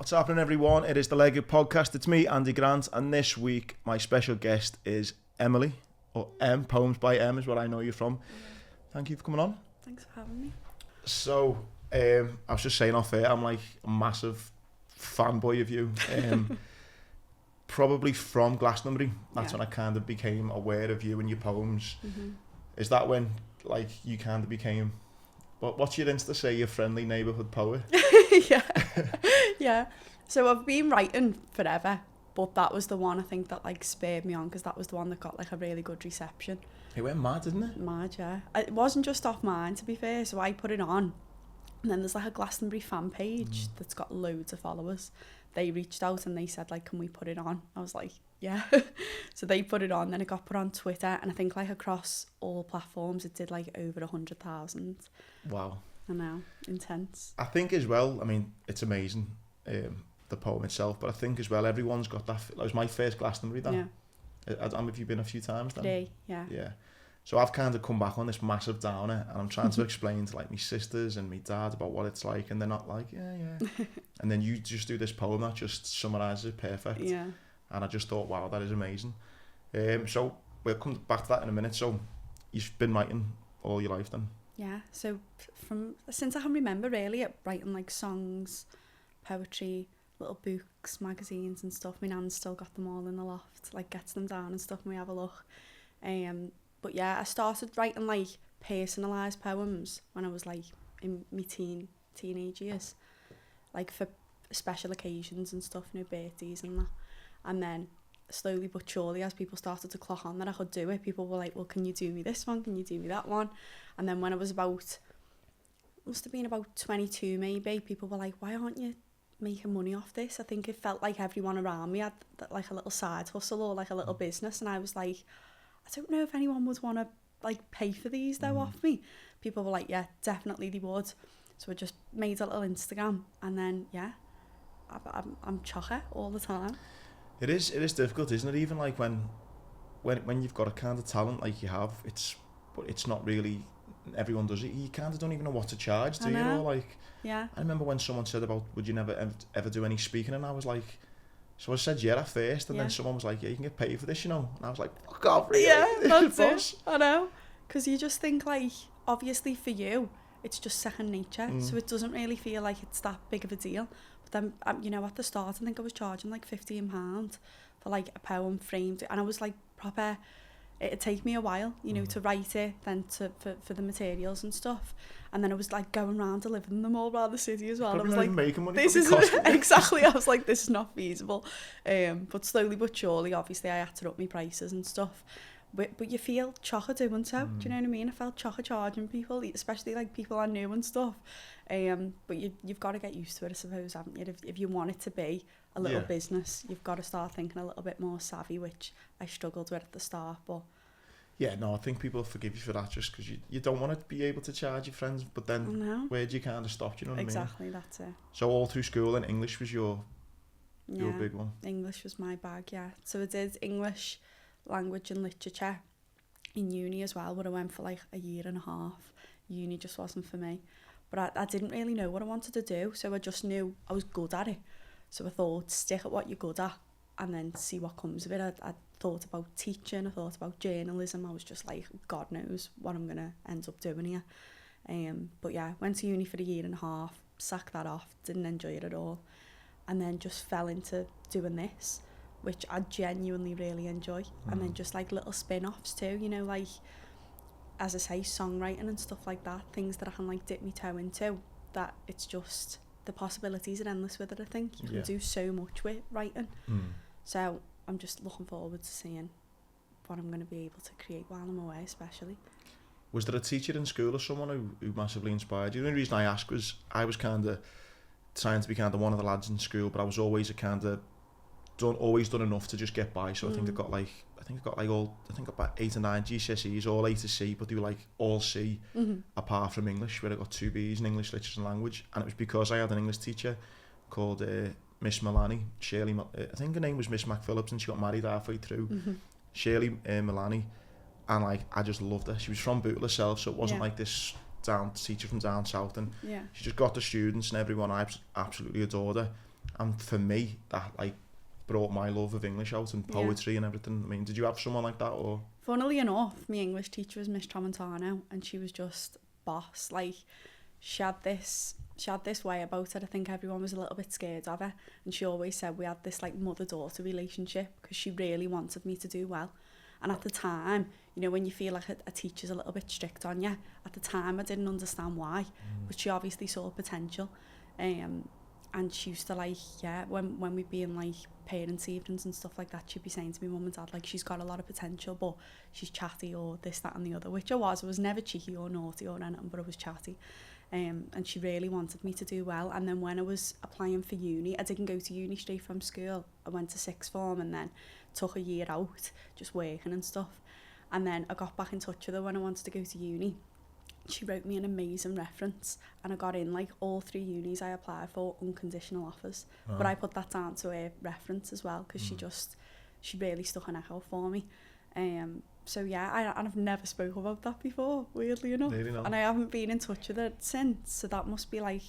What's happening, everyone? It is the Lego Podcast. It's me, Andy Grant, and this week my special guest is Emily, or M, Poems by M is what I know you from. Thank you for coming on. Thanks for having me. So, I was just saying off air, I'm like a massive fanboy of you. Probably from Glastonbury. That's when I kind of became aware of you and your poems. Mm-hmm. Is that when, like, you kind of became... What's your Insta say, your friendly neighbourhood poet? Yeah. So I've been writing forever, but that was the one I think that like spurred me on, because that was the one that got like a really good reception. It went mad, didn't it? Mad, yeah. It wasn't just off mine, to be fair, so I put it on. And then there's like a Glastonbury fan page that's got loads of followers. They reached out and they said, like, can we put it on? I was like, yeah. So they put it on, then it got put on Twitter, and I think like across all platforms it did like over 100,000. Wow. I know, intense. I think as well, I mean, it's amazing, the poem itself, but I think as well everyone's got that. That was my first Glastonbury, that. Yeah. Have you been a few times then? 3, yeah. Yeah. So I've kind of come back on this massive downer, and I'm trying to explain to like my sisters and my dad about what it's like, and they're not like, yeah. And then you just do this poem that just summarises it perfect. Yeah. And I just thought, wow, that is amazing. So we'll come back to that in a minute. So you've been writing all your life then? Yeah, so since I can remember really, writing like songs, poetry, little books, magazines and stuff. My nan's still got them all in the loft, like gets them down and stuff and we have a look. But yeah, I started writing like personalised poems when I was like in my teenage years, like for special occasions and stuff, birthdays and that. And then slowly but surely, as people started to clock on that I could do it, people were like, well, can you do me this one? Can you do me that one? And then when I was must have been about 22 maybe, people were like, why aren't you making money off this? I think it felt like everyone around me had like a little side hustle or like a little business, and I was like, I don't know if anyone would want to like pay for these though off me. People were like, yeah, definitely they would. So I just made a little Instagram, and then yeah, I'm chocker all the time. It is difficult, isn't it? Even like when you've got a kind of talent like you have, but it's not really, everyone does it. You kind of don't even know what to charge, do you? Or like, yeah. I remember when someone said about, would you never ever do any speaking, and I was like, so I said yeah at first, and then someone was like, yeah, you can get paid for this, and I was like, fuck off, really? Yeah, that's it. I know, because you just think like, obviously for you, it's just second nature, so it doesn't really feel like it's that big of a deal. But then, at the start, I think I was charging like £15 for like a poem framed, and I was like proper. It'd take me a while, to write it, then for the materials and stuff, and then I was like going around delivering them all around the city as well. Probably I was like, making money. This is exactly. I was like, this is not feasible. But slowly but surely, obviously, I had to up my prices and stuff. But you feel chocker doing so. Do you know what I mean? I felt chocker charging people, especially like people I knew and stuff. But you've got to get used to it, I suppose, haven't you? If you want it to be a little business, you've got to start thinking a little bit more savvy, which I struggled with at the start. But yeah, no, I think people forgive you for that just because you don't want to be able to charge your friends, but then where do you kind of stop? Do you know what I mean? Exactly, that's it. So all through school, and English was your big one? English was my bag, yeah. So I did English, language and literature in uni as well, where I went for like a year and a half. Uni just wasn't for me. But I didn't really know what I wanted to do, so I just knew I was good at it. So I thought, stick at what you're good at and then see what comes of it. I thought about teaching, I thought about journalism. I was just like, God knows what I'm going to end up doing here. But yeah, went to uni for a year and a half, sacked that off, didn't enjoy it at all. And then just fell into doing this, which I genuinely really enjoy. And then just like little spin-offs too, like, as I say, songwriting and stuff like that, things that I can like dip my toe into, that it's just, the possibilities are endless with it, I think. You can do so much with writing. So I'm just looking forward to seeing what I'm going to be able to create while I'm away, especially. Was there a teacher in school or someone who massively inspired you? The only reason I ask was I was kind of trying to be kind of one of the lads in school, but I was always always done enough to just get by. So I think I got about 8 or 9 GCSEs, all A to C, but they were like all C, apart from English, where I got 2 Bs in English, literature and language. And it was because I had an English teacher called Miss Milani, I think her name was Miss McPhillips, and she got married halfway through. Shirley Milani, and like I just loved her. She was from Bootle herself, so it wasn't like this teacher from down south, and she just got the students and everyone. I absolutely adored her. And for me, that like brought my love of English out and poetry and everything. I mean, did you have someone like that or? Funnily enough, my English teacher was Miss Tramontano, and she was just boss. Like, she had this way about her. I think everyone was a little bit scared of her, and she always said we had this like mother-daughter relationship because she really wanted me to do well. And at the time, you know, when you feel like a teacher's a little bit strict on you, at the time I didn't understand why, but she obviously saw potential. And she used to like, when we'd be in like parents' evenings and stuff like that, she'd be saying to me, mum and dad, like, she's got a lot of potential, but she's chatty or this, that and the other, which I was never cheeky or naughty or anything, but I was chatty. And she really wanted me to do well. And then when I was applying for uni, I didn't go to uni straight from school. I went to sixth form and then took a year out, just working and stuff. And then I got back in touch with her when I wanted to go to uni. She wrote me an amazing reference, and I got in like all 3 unis I applied for, unconditional offers. But I put that down to her reference as well, because she really stuck an echo for me. So yeah, I've never spoke about that before, weirdly enough. Really not. And I haven't been in touch with her since, so that must be like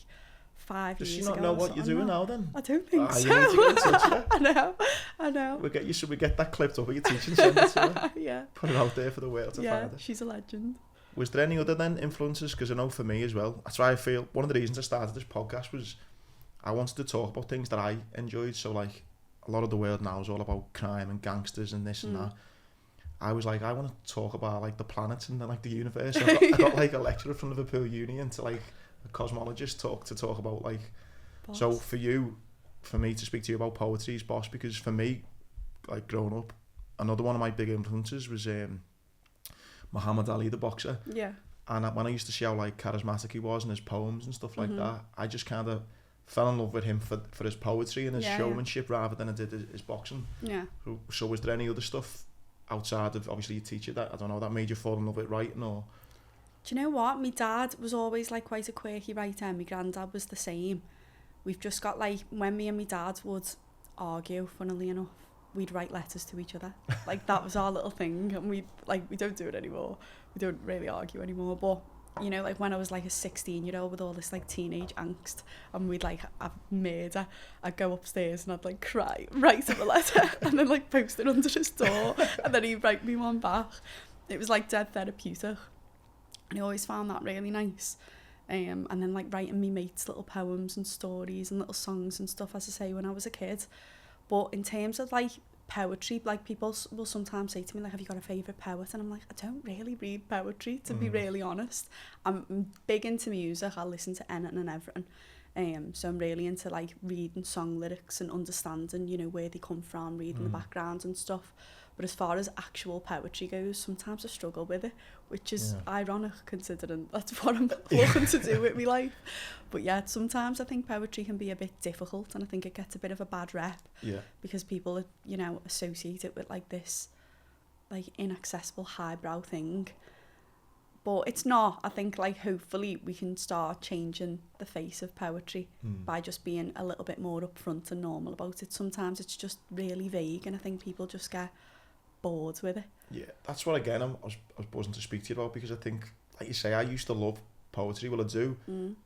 5 years ago. Does she not know what you're doing now then? I don't think so. You need to get in touch with her. I know. We get that clipped up with your teaching, send it to her. Yeah. Put it out there for the world to find it. She's a legend. Was there any other then influences? Because I know for me as well, that's why I feel one of the reasons I started this podcast was I wanted to talk about things that I enjoyed. So like a lot of the world now is all about crime and gangsters and this and that. I was like, I want to talk about like the planets and then like the universe. I got like a lecturer from Liverpool Uni into like a cosmologist talk about like. Boss. So for me to speak to you about poetry is boss, because for me, like growing up, another one of my big influences was Muhammad Ali, the boxer. Yeah. And when I used to see how like charismatic he was in his poems and stuff like that, I just kind of fell in love with him for his poetry and his showmanship rather than I did his boxing. Yeah. So was there any other stuff outside of obviously your teacher that, I don't know, that made you fall in love with writing or? Do you know what? My dad was always like quite a quirky writer, and my granddad was the same. We've just got like, when me and my dad would argue, funnily enough, we'd write letters to each other. Like that was our little thing, and we don't do it anymore. We don't really argue anymore, but you know, like when I was like a 16-year-old with all this like teenage angst and we'd like have murder, I'd go upstairs and I'd like cry, write him a letter and then like post it under his door and then he'd write me one back. It was like dead therapeutic, and I always found that really nice. And then like writing me mates little poems and stories and little songs and stuff, as I say, when I was a kid. But in terms of like poetry, like people will sometimes say to me like, have you got a favourite poet? And I'm like, I don't really read poetry, to be really honest. I'm big into music. I listen to anything and everything. So I'm really into like reading song lyrics and understanding, you know, where they come from, reading the background and stuff. But as far as actual poetry goes, sometimes I struggle with it, which is ironic considering that's what I'm looking to do with my life. But yeah, sometimes I think poetry can be a bit difficult, and I think it gets a bit of a bad rep because people, you know, associate it with like this like inaccessible highbrow thing. But it's not. I think like hopefully we can start changing the face of poetry by just being a little bit more upfront and normal about it. Sometimes it's just really vague, and I think people just get bored with it. Yeah, that's what again I was buzzing to speak to you about, because I think, like you say, I used to love poetry. Well, I do,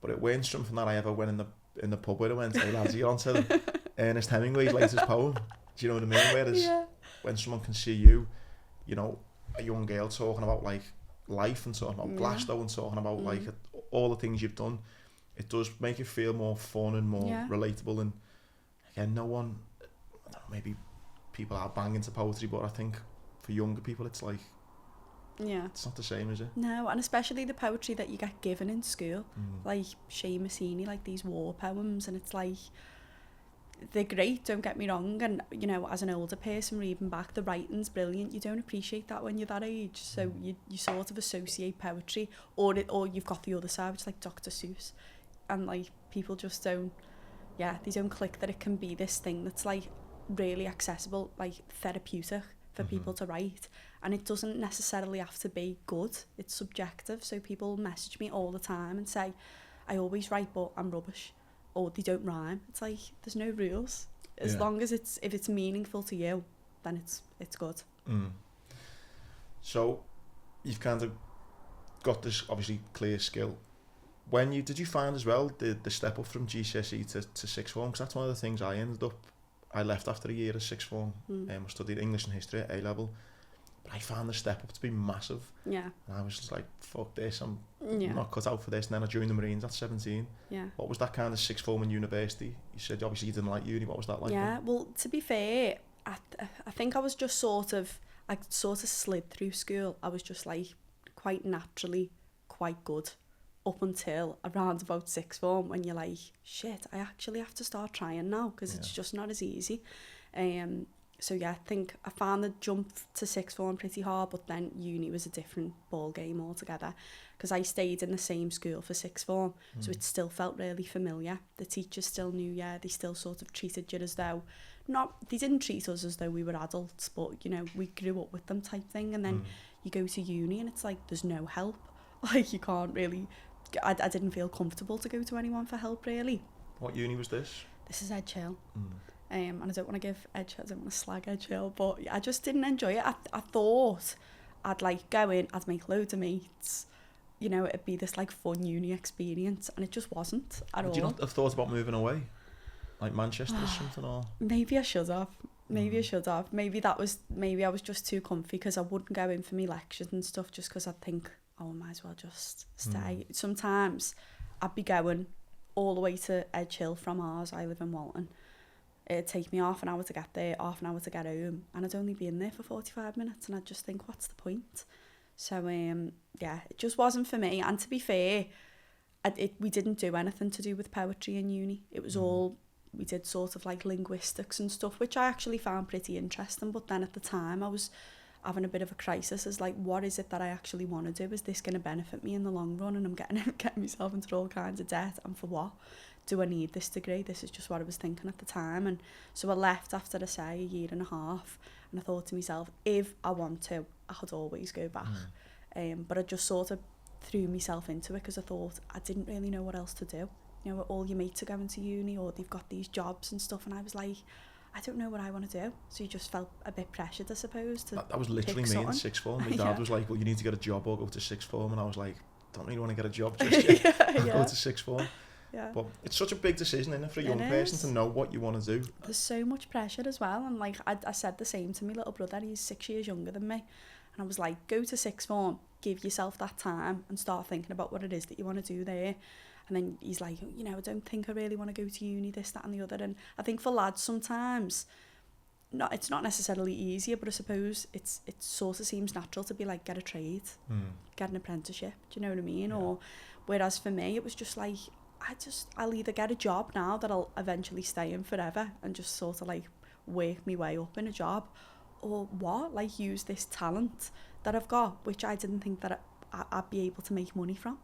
but it weren't something that I ever went in the pub where I went, hey lads, you're on to Ernest Hemingway's latest poem. Do you know what I mean? Whereas when someone can see you, you know, a young girl talking about like life and talking about Glasgow and talking about like all the things you've done, it does make it feel more fun and more relatable. And again, no one, I don't know, maybe people are banging to poetry, but I think for younger people it's like, it's not the same, is it? No, and especially the poetry that you get given in school, like Seamus Heaney, like these war poems, and it's like, they're great, don't get me wrong, and you know, as an older person reading back, the writing's brilliant. You don't appreciate that when you're that age, so you sort of associate poetry, or you've got the other side, which is like Dr. Seuss, and like people just don't, they don't click that it can be this thing that's like really accessible, like therapeutic for people to write, and it doesn't necessarily have to be good. It's subjective. So people message me all the time and say, I always write but I'm rubbish, or they don't rhyme. It's like, there's no rules. As long as if it's meaningful to you, then it's good. So you've kind of got this obviously clear skill. did you find as well the step up from GCSE to sixth form? Because that's one of the things I left after a year of sixth form. I studied English and history at A level, but I found the step up to be massive. Yeah. And I was just like, fuck this, I'm not cut out for this. And then I joined the Marines at 17. Yeah. What was that kind of sixth form in university? You said obviously you didn't like uni. What was that like? Yeah, well, to be fair, I think I was just I sort of slid through school. I was just like quite naturally quite good up until around about sixth form, when you're like, shit, I actually have to start trying now, because it's just not as easy. So yeah, I think I found the jump to sixth form pretty hard, but then uni was a different ball game altogether, because I stayed in the same school for sixth form, so it still felt really familiar. The teachers still knew you, they still sort of treated you as though, they didn't treat us as though we were adults, but you know, we grew up with them type thing. And then you go to uni and it's like, there's no help. Like, you can't really, I didn't feel comfortable to go to anyone for help, really. What uni was this? This is Edge Hill. And I don't want to give Edge, I don't want to slag Edge Hill, but I just didn't enjoy it. I thought I'd like go in, I'd make loads of mates, you know, it'd be this like fun uni experience, and it just wasn't at all. Did you not have thought about moving away? Like Manchester or something? Or Maybe I should have. Maybe I should have. Maybe I was just too comfy, because I wouldn't go in for me lectures and stuff, just because I'd think, oh, I might as well just stay. Sometimes I'd be going all the way to Edge Hill from ours. I live in Walton. It'd take me half an hour to get there, half an hour to get home, and I'd only be in there for 45 minutes, and I'd just think, what's the point? So, yeah, it just wasn't for me. And to be fair, we didn't do anything to do with poetry in uni. It was all, we did sort of like linguistics and stuff, which I actually found pretty interesting. But then at the time, I was having a bit of a crisis as like, what is it that I actually want to do? Is this going to benefit me in the long run? And I'm getting myself into all kinds of debt, and for what? Do I need this degree? This is just what I was thinking at the time. And so I left after, I say, a year and a half, and I thought to myself, if I want to, I could always go back. But I just sort of threw myself into it, because I thought I didn't really know what else to do. You know, all your mates are going to uni, or they've got these jobs and stuff, and I was like, I don't know what I want to do. So you just felt a bit pressured, I suppose, to that was literally me in sixth form. My dad was like, well, you need to get a job or go to sixth form, and I was like, don't really want to get a job just yet. I'll go to sixth form. Yeah. But it's such a big decision, isn't it, for a young person to know what you want to do. There's so much pressure as well, and like I said the same to my little brother. He's 6 years younger than me, and I was like, go to sixth form, give yourself that time and start thinking about what it is that you want to do there. And then he's like, you know, I don't think I really want to go to uni, this, that and the other. And I think for lads sometimes, it's not necessarily easier, but I suppose it sort of seems natural to be like, get a trade, get an apprenticeship, do you know what I mean? Yeah. Or whereas for me it was just like, I'll either get a job now that I'll eventually stay in forever and just sort of like work my way up in a job, or like use this talent that I've got, which I didn't think that I'd be able to make money from.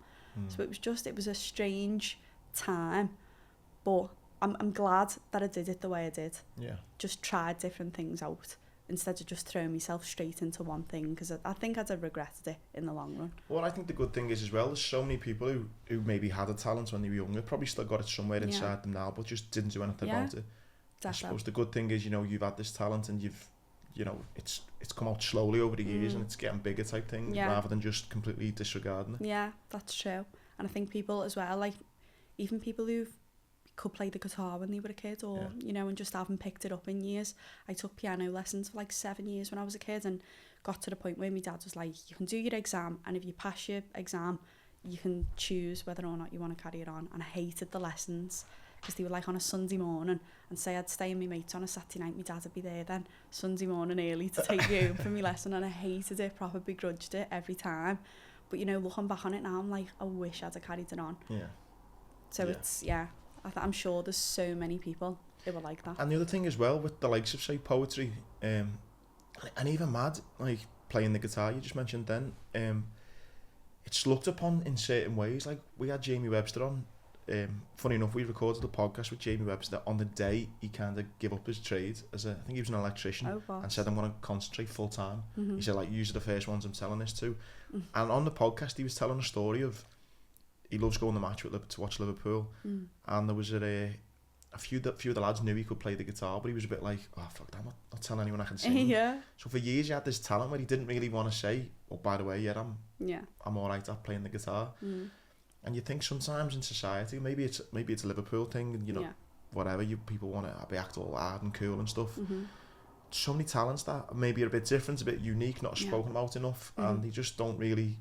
So it was a strange time, but I'm glad that I did it the way I did. Yeah. Just tried different things out instead of just throwing myself straight into one thing, because I think I'd have regretted it in the long run. Well, I think the good thing is as well, there's so many people who maybe had a talent when they were younger, probably still got it somewhere inside them now, but just didn't do anything about it. Definitely. I suppose the good thing is, you know, you've had this talent and you know, it's come out slowly over the years and it's getting bigger type thing, rather than just completely disregarding it. Yeah, that's true. And I think people as well, like even people who could play the guitar when they were a kid, or you know, and just haven't picked it up in years. I took piano lessons for like 7 years when I was a kid, and got to the point where my dad was like, you can do your exam, and if you pass your exam you can choose whether or not you want to carry it on. And I hated the lessons, because they were like on a Sunday morning, and say I'd stay with my mates on a Saturday night, my dad would be there then Sunday morning early to take me home for my lesson, and I hated it, proper begrudged it every time. But you know, looking back on it now, I'm like, I wish I'd have carried it on. Yeah. So it's, I'm sure there's so many people who were like that. And the other thing as well, with the likes of, say, poetry, and even mad, like playing the guitar you just mentioned then, it's looked upon in certain ways. Like, we had Jamie Webster on. Funny enough, we recorded a podcast with Jamie Webster on the day he kind of gave up his trade I think he was an electrician, and said, I'm going to concentrate full time. He said, like, these are the first ones I'm telling this to. And on the podcast he was telling a story of, he loves going to match to watch Liverpool, and there was a few of the lads knew he could play the guitar, but he was a bit like, oh fuck that, I'm not telling anyone I can sing. So for years he had this talent where he didn't really want to say, oh by the way, I'm alright at playing the guitar. And you think sometimes in society, maybe it's a Liverpool thing, and you know, whatever, people want to be act all hard and cool and stuff. So many talents that maybe are a bit different, a bit unique, not spoken about enough, and they just don't really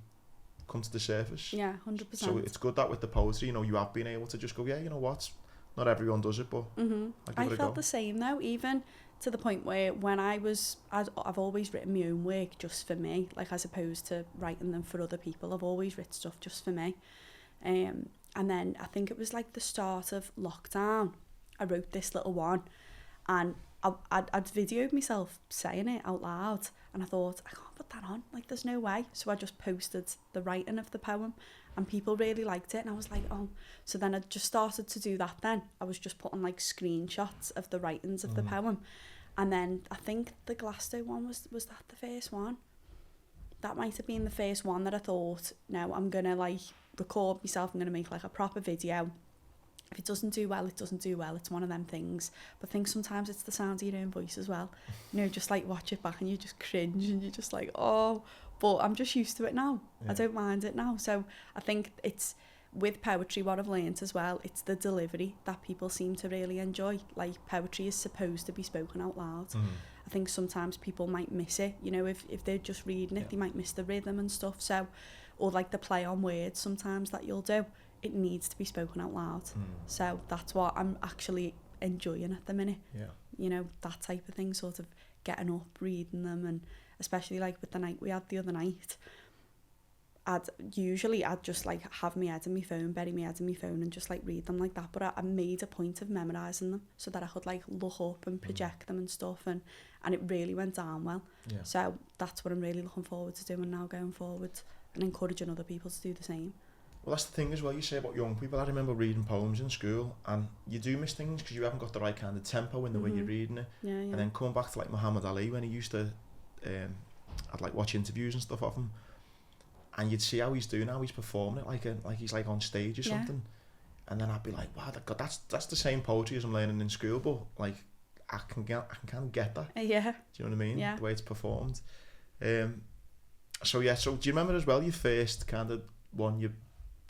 come to the surface. 100%. So it's good that with the poetry, you know, you have been able to just go, yeah, you know what, not everyone does it, but I felt the same though, even to the point where when I've always written my own work just for me, like as opposed to writing them for other people. I've always written stuff just for me. And then I think it was like the start of lockdown, I wrote this little one, and I'd videoed myself saying it out loud, and I thought, I can't put that on, like there's no way. So I just posted the writing of the poem, and people really liked it, and I was like, oh. So then I just started to do that then. I was just putting like screenshots of the writings of the poem. And then I think the Glasgow one, was that the first one? That might have been the first one that I thought, no, I'm going to like record myself, I'm going to make like a proper video. If it doesn't do well, it doesn't do well. It's one of them things. But I think sometimes it's the sound of your own voice as well. You know, just like watch it back and you just cringe and you're just like, oh. But I'm just used to it now. I don't mind it now. So I think it's, with poetry, what I've learnt as well, it's the delivery that people seem to really enjoy. Like, poetry is supposed to be spoken out loud. I think sometimes people might miss it. You know, if they're just reading it, they might miss the rhythm and stuff. So, or like the play on words sometimes that you'll do. It needs to be spoken out loud. So that's what I'm actually enjoying at the minute. You know, that type of thing, sort of getting up, reading them, and especially like with the night we had the other night, I'd just like have my head in my phone, bury my head in my phone and just like read them like that. But I made a point of memorising them so that I could like look up and project them and stuff, and it really went down well. So that's what I'm really looking forward to doing now going forward, and encouraging other people to do the same. Well, that's the thing as well, you say about young people. I remember reading poems in school, and you do miss things because you haven't got the right kind of tempo in the way you're reading it. And then coming back to like Muhammad Ali, when he used to, I'd like watch interviews and stuff of him, and you'd see how he's doing, how he's performing it, like he's like on stage or something. And then I'd be like, wow, that's the same poetry as I'm learning in school, but like I can kind of get that. Do you know what I mean? The way it's performed. So do you remember as well your first kind of one you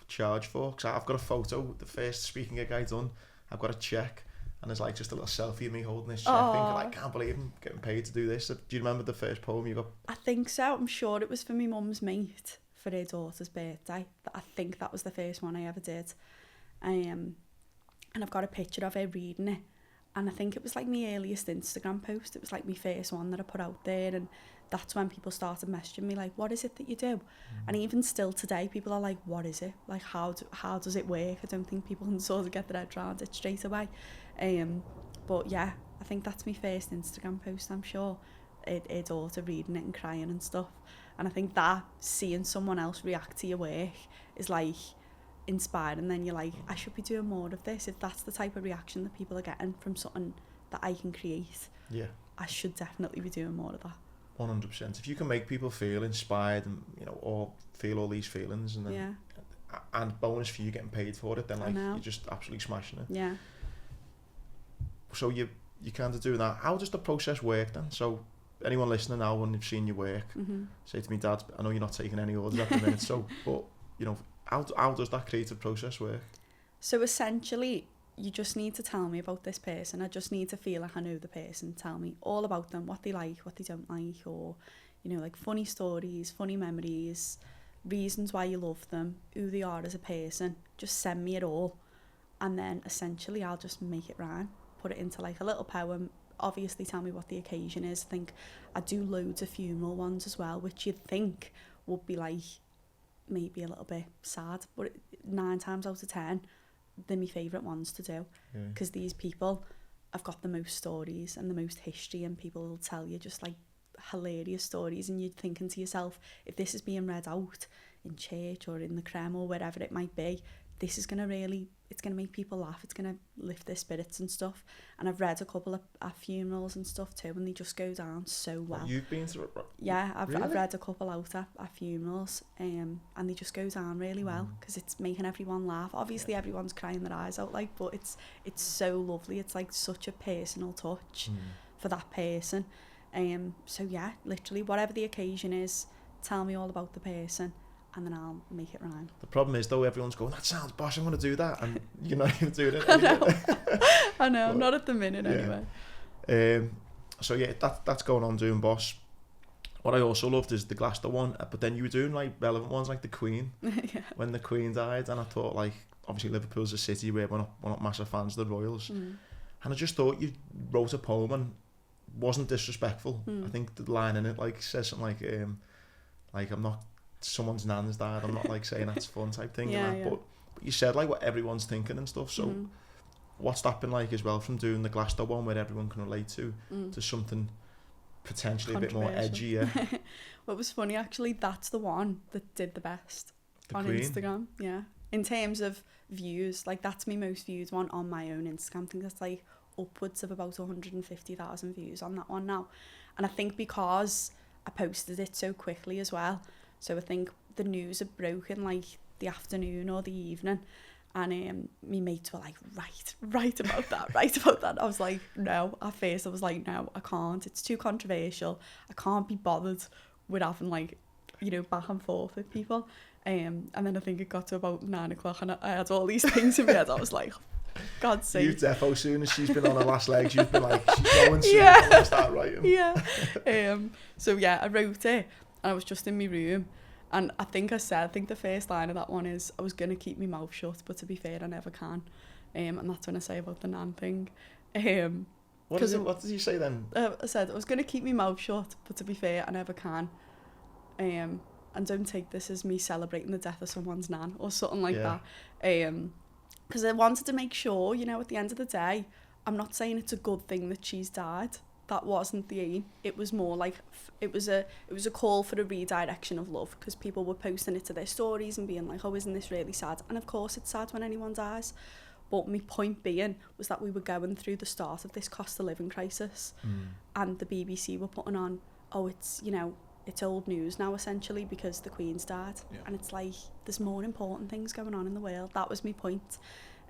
charged for? Because I've got a photo, the first speaking gig I done, I've got a check, and there's like just a little selfie of me holding this check, thinking, I can't believe I'm getting paid to do this. Do you remember the first poem you got? I think so. I'm sure it was for my mum's mate for her daughter's birthday. I think that was the first one I ever did. And I've got a picture of her reading it, and I think it was like my earliest Instagram post. It was like my first one that I put out there, and that's when people started messaging me like, what is it that you do? And even still today, people are like, what is it? Like, how does it work? I don't think people can sort of get their head around it straight away. But yeah, I think that's my first Instagram post, I'm sure. Her daughter reading it and crying and stuff. And I think that, seeing someone else react to your work is like inspiring. And then you're like, I should be doing more of this. If that's the type of reaction that people are getting from something that I can create, I should definitely be doing more of that. 100%. If you can make people feel inspired and, you know, or feel all these feelings, and then and bonus for you getting paid for it, then like you're just absolutely smashing it. So you kind of doing that. How does the process work then? So anyone listening now, when they've seen your work, say to me, Dad, I know you're not taking any orders at the minute, so but you know, how does that creative process work? So essentially, you just need to tell me about this person. I just need to feel like I know the person. Tell me all about them, what they like, what they don't like, or, you know, like funny stories, funny memories, reasons why you love them, who they are as a person. Just send me it all. And then essentially I'll just make it rhyme, put it into like a little poem. Obviously tell me what the occasion is. I think I do loads of funeral ones as well, which you'd think would be like maybe a little bit sad, but 9 times out of 10, they're my favourite ones to do, because these people have got the most stories and the most history, and people will tell you just like hilarious stories, and you're thinking to yourself, if this is being read out in church or in the creme or wherever it might be, this is going to really, it's going to make people laugh, it's going to lift their spirits and stuff. And I've read a couple of at funerals and stuff too, and they just go down so well. You've been through it? Yeah, I've read a couple out at funerals, and they just go down really well, because it's making everyone laugh. Obviously everyone's crying their eyes out, like, but it's so lovely. It's like such a personal touch for that person. So yeah, literally whatever the occasion is, tell me all about the person, and then I'll make it rhyme. The problem is though, everyone's going, that sounds bosh, I'm going to do that, and you're not even doing it anyway. I know, But, not at the minute anyway. So yeah, that's going on doing boss. What I also loved is the Glasgow one, but then you were doing like relevant ones like the Queen, Yeah. when the Queen died, and I thought like, obviously Liverpool's a city where we're not massive fans of the Royals, and I just thought you wrote a poem and wasn't disrespectful. I think the line in it like says something like I'm not someone's nan's dad, I'm not like saying that's fun type thing, Yeah, and that, yeah. but you said like what everyone's thinking and stuff, so what's that been like as well, from doing the Glasgow one where everyone can relate to something potentially a bit more edgy? Yeah. Well, it was funny actually, that's the one that did the best The on Queen. Instagram. Yeah, in terms of views, like that's my most viewed one on my own Instagram. I think that's like upwards of about 150,000 views on that one now, and I think because I posted it so quickly as well, so I think the news had broken like the afternoon or the evening, and me mates were like, right about that. I was like, no. At first I was like, no, I can't, it's too controversial, I can't be bothered with having like, you know, back and forth with people. And then I think it got to about 9 o'clock and I had all these things in my head. I was like, God's sake. You defo, soon as she's been on her last legs, you've been like, she's going soon, Yeah. I'm going to start writing. Yeah. So yeah, I wrote it and I was just in my room, and I think the first line of that one is, I was going to keep my mouth shut, but to be fair, I never can. And that's when I say about the nan thing. What does he say then? I said, I was going to keep my mouth shut, but to be fair, I never can. And don't take this as me celebrating the death of someone's nan or something like that. Because I wanted to make sure, you know, at the end of the day, I'm not saying it's a good thing that she's died. That wasn't the aim. It was more like it was a call for a redirection of love, because people were posting it to their stories and being like, oh, isn't this really sad? And of course it's sad when anyone dies. But my point being was that we were going through the start of this cost of living crisis, and the BBC were putting on, oh, it's, you know, it's old news now essentially because the Queen's died. And it's like, there's more important things going on in the world. That was my point.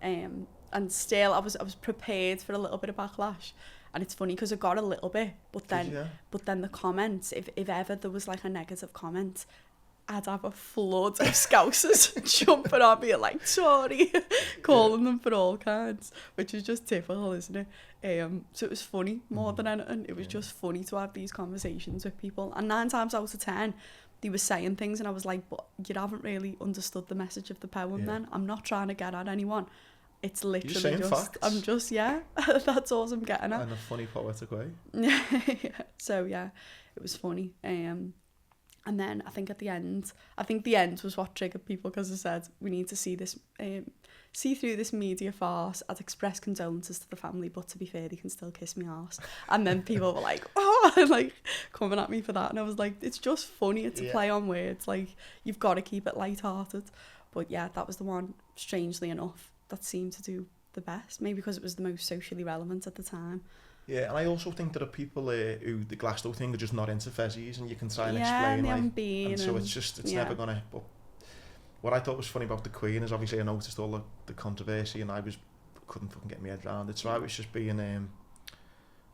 And still I was prepared for a little bit of backlash, and it's funny because I got a little bit, but then the comments, if ever there was like a negative comment, I'd have a flood of scousers jumping on me like, sorry, calling them for all kinds, which is just typical, isn't it? So it was funny more than anything. It was just funny to have these conversations with people, and 9 times out of 10 they were saying things and I was like, but you haven't really understood the message of the poem. Then I'm not trying to get at anyone, it's literally just facts. I'm just that's all I'm getting at, in a funny poetic way. So yeah, it was funny. And then I think the end was what triggered people, because I said, we need to see through this media farce. I'd express condolences to the family, but to be fair, they can still kiss me arse. And then people were like, oh, like coming at me for that. And I was like, it's just funny. It's a play on words. Like, you've got to keep it lighthearted. But yeah, that was the one, strangely enough, that seemed to do the best. Maybe because it was the most socially relevant at the time. Yeah, and I also think there are people who the Glasgow thing are just not into fezzies, and you can try and explain, they like, haven't been, and so it's never gonna. But what I thought was funny about the Queen is, obviously I noticed all the controversy, and couldn't fucking get my head around it. So I was just being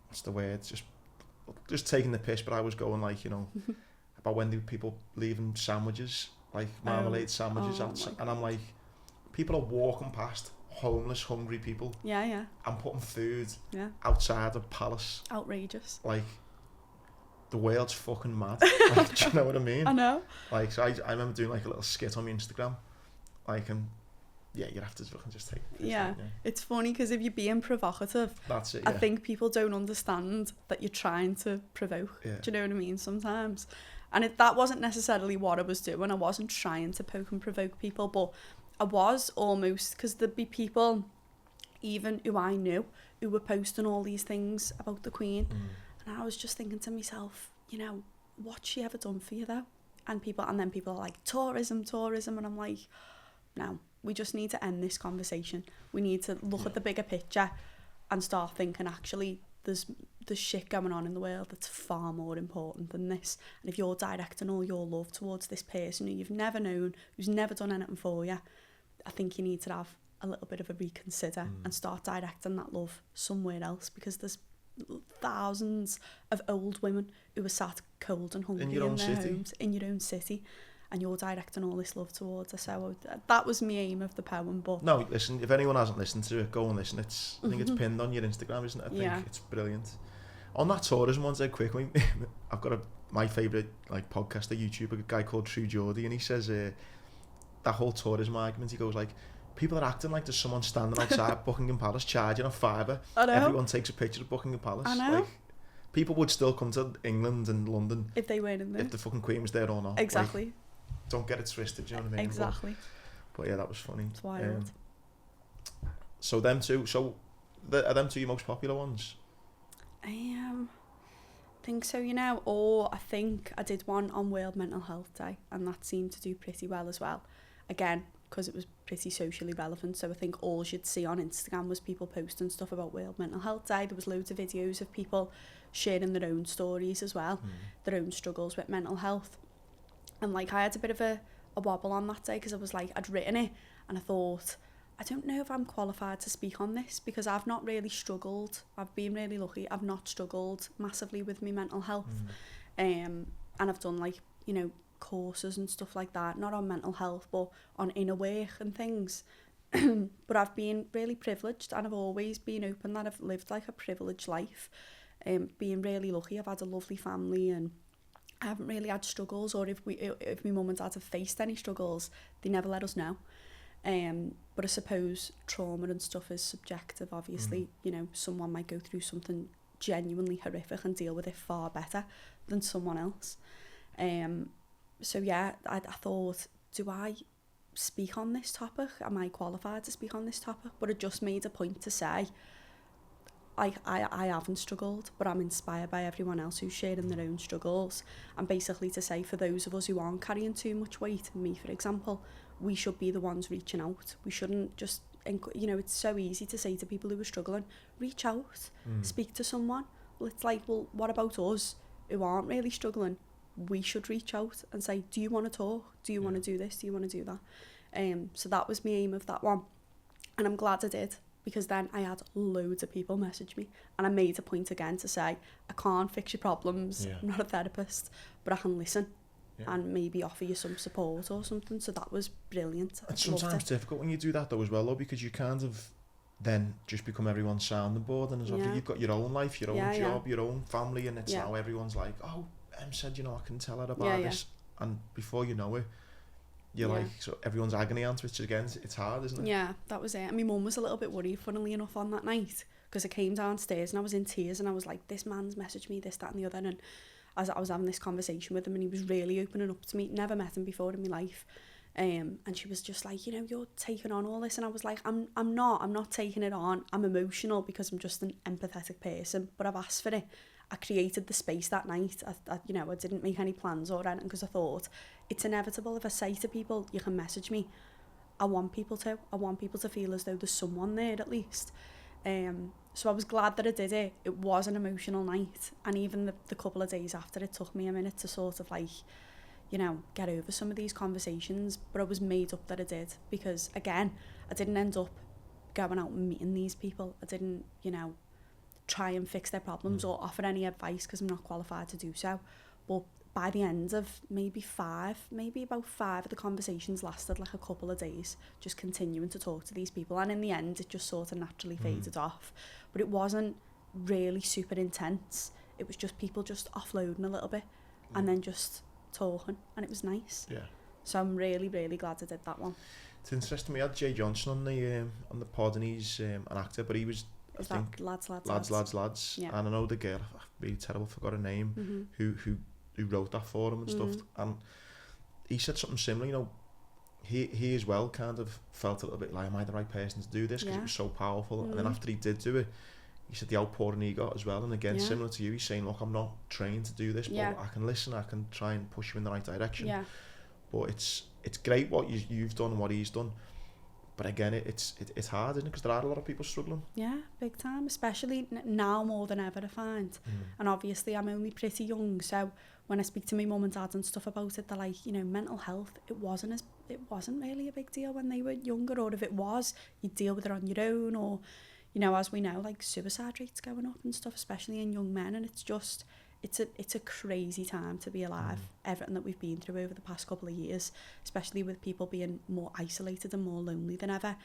what's the word? Just taking the piss, but I was going like, you know, about when people leaving sandwiches, like marmalade sandwiches outside, and I'm like, people are walking past homeless, hungry people. Yeah. And putting food outside a palace. Outrageous. Like, the world's fucking mad. Like, do you know what I mean? I know. Like, so I remember doing like a little skit on my Instagram. Like, and yeah, you have to fucking just take it. Yeah, it's funny because if you're being provocative, that's it. I think people don't understand that you're trying to provoke. Yeah. Do you know what I mean? Sometimes. And that wasn't necessarily what I was doing. I wasn't trying to poke and provoke people, but I was almost, because there'd be people, even who I knew, who were posting all these things about the Queen. And I was just thinking to myself, you know, what's she ever done for you though? And then people are like, tourism. And I'm like, no, we just need to end this conversation. We need to look at the bigger picture and start thinking, actually, there's shit going on in the world that's far more important than this. And if you're directing all your love towards this person who you've never known, who's never done anything for you, I think you need to have a little bit of a reconsider and start directing that love somewhere else, because there's thousands of old women who are sat cold and hungry in their homes in your own city. and you're directing all this love towards her. So that was my aim of the poem. But no, listen, if anyone hasn't listened to it, go and listen. I think it's pinned on your Instagram, isn't it? I think it's brilliant. On that tourism one, dead quickly, I've got my favourite like podcaster, YouTuber, a guy called True Geordie, and he says that whole tourism argument, he goes like, people are acting like there's someone standing outside Buckingham Palace charging a £5. Everyone takes a picture of Buckingham Palace. I know. Like, people would still come to England and London if they weren't in there. If the fucking Queen was there or not. Exactly. Like, don't get it twisted, do you know what I mean? Exactly. But yeah, that was funny. It's wild. So them two, are them two your most popular ones? I think so, you know, or I think I did one on World Mental Health Day, and that seemed to do pretty well as well. Again, because it was pretty socially relevant, so I think all you'd see on Instagram was people posting stuff about World Mental Health Day. There was loads of videos of people sharing their own stories as well, their own struggles with mental health. And like I had a bit of a wobble on that day, because I was like, I'd written it and I thought, I don't know if I'm qualified to speak on this, because I've not really struggled. I've been really lucky. I've not struggled massively with my mental health. And I've done like, you know, courses and stuff like that, not on mental health, but on inner work and things. But I've been really privileged, and I've always been open that I've lived like a privileged life. Being really lucky, I've had a lovely family, and I haven't really had struggles, or if my mum and dad have faced any struggles, they never let us know. But I suppose trauma and stuff is subjective, obviously. You know, someone might go through something genuinely horrific and deal with it far better than someone else. So yeah, I thought, do I speak on this topic? Am I qualified to speak on this topic? But I just made a point to say, I haven't struggled, but I'm inspired by everyone else who's sharing their own struggles. And basically to say, for those of us who aren't carrying too much weight, me for example, we should be the ones reaching out. We shouldn't just, you know, it's so easy to say to people who are struggling, reach out, speak to someone. Well, it's like, well, what about us who aren't really struggling? We should reach out and say, do you want to talk? Do you want to do this? Do you want to do that? So that was my aim of that one. And I'm glad I did, because then I had loads of people message me, and I made a point again to say, I can't fix your problems, I'm not a therapist, but I can listen and maybe offer you some support or something. So that was brilliant. It's sometimes difficult when you do that though as well, though, because you kind of then just become everyone's sounding board, and as you've got your own life, your own job, your own family, and it's now everyone's like, oh, Em said, you know, I can tell her about this, and before you know it, you're like, so everyone's agony aunt, which again, it's hard, isn't it? Yeah, that was it. And my mum was a little bit worried, funnily enough, on that night, because I came downstairs and I was in tears, and I was like, this man's messaged me this, that and the other, and as I was having this conversation with him, and he was really opening up to me. Never met him before in my life. And she was just like, you know, you're taking on all this, and I was like, I'm not taking it on. I'm emotional because I'm just an empathetic person, but I've asked for it. I created the space that night. I didn't make any plans or anything, because I thought it's inevitable. If I say to people, you can message me, I want people to feel as though there's someone there at least. So I was glad that I did it. It was an emotional night, and even the couple of days after, it took me a minute to sort of like, you know, get over some of these conversations, but I was made up that I did, because again, I didn't end up going out and meeting these people. I didn't, you know, try and fix their problems or offer any advice, because I'm not qualified to do so. But by the end of maybe about five of the conversations lasted like a couple of days, just continuing to talk to these people, and in the end it just sort of naturally faded off. But it wasn't really super intense. It was just people just offloading a little bit and then just talking, and it was nice. So I'm really, really glad I did that one. It's interesting, we had Jay Johnson on the pod, and he's an actor, but he was, I think, lads. Yeah. And I know the girl, I'm really terrible, forgot her name, who wrote that for him and stuff, and he said something similar. You know, he as well kind of felt a little bit like, am I the right person to do this, because it was so powerful. And then after he did do it, he said the outpouring he got as well. And again, similar to you, he's saying, look, I'm not trained to do this, but I can listen, I can try and push you in the right direction. But it's great what you've done and what he's done. But again, it's hard, isn't it? Because there are a lot of people struggling. Yeah, big time, especially now more than ever, I find. And obviously I'm only pretty young, so when I speak to my mum and dad and stuff about it, they're like, you know, mental health, it wasn't really a big deal when they were younger, or if it was, you'd deal with it on your own, or, you know, as we know, like suicide rates going up and stuff, especially in young men, and it's it's a crazy time to be alive. Everything that we've been through over the past couple of years, especially with people being more isolated and more lonely than ever.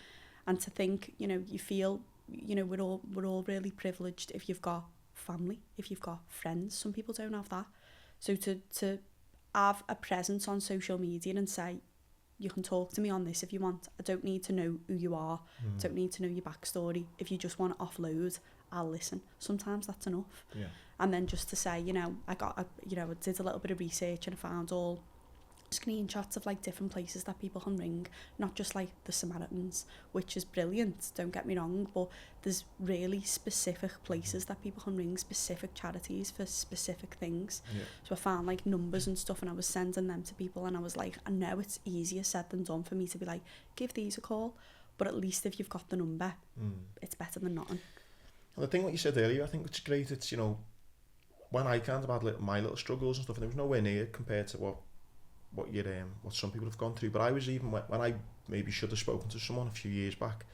And to think, you know, you feel, you know, we're all really privileged if you've got family, if you've got friends. Some people don't have that. So to have a presence on social media and say, you can talk to me on this if you want. I don't need to know who you are. Don't need to know your backstory. If you just want to offload, I'll listen. Sometimes that's enough. Yeah. And then just to say, you know, I did a little bit of research and I found all screenshots of like different places that people can ring, not just like the Samaritans, which is brilliant, don't get me wrong, but there's really specific places that people can ring, specific charities for specific things. So I found like numbers and stuff and I was sending them to people and I was like, I know it's easier said than done for me to be like, give these a call, but at least if you've got the number, it's better than nothing. And the thing what you said earlier, I think it's great, it's, you know, when I kind of had my little struggles and stuff, and there was nowhere near compared to what some people have gone through. But I was even when I maybe should have spoken to someone a few years back,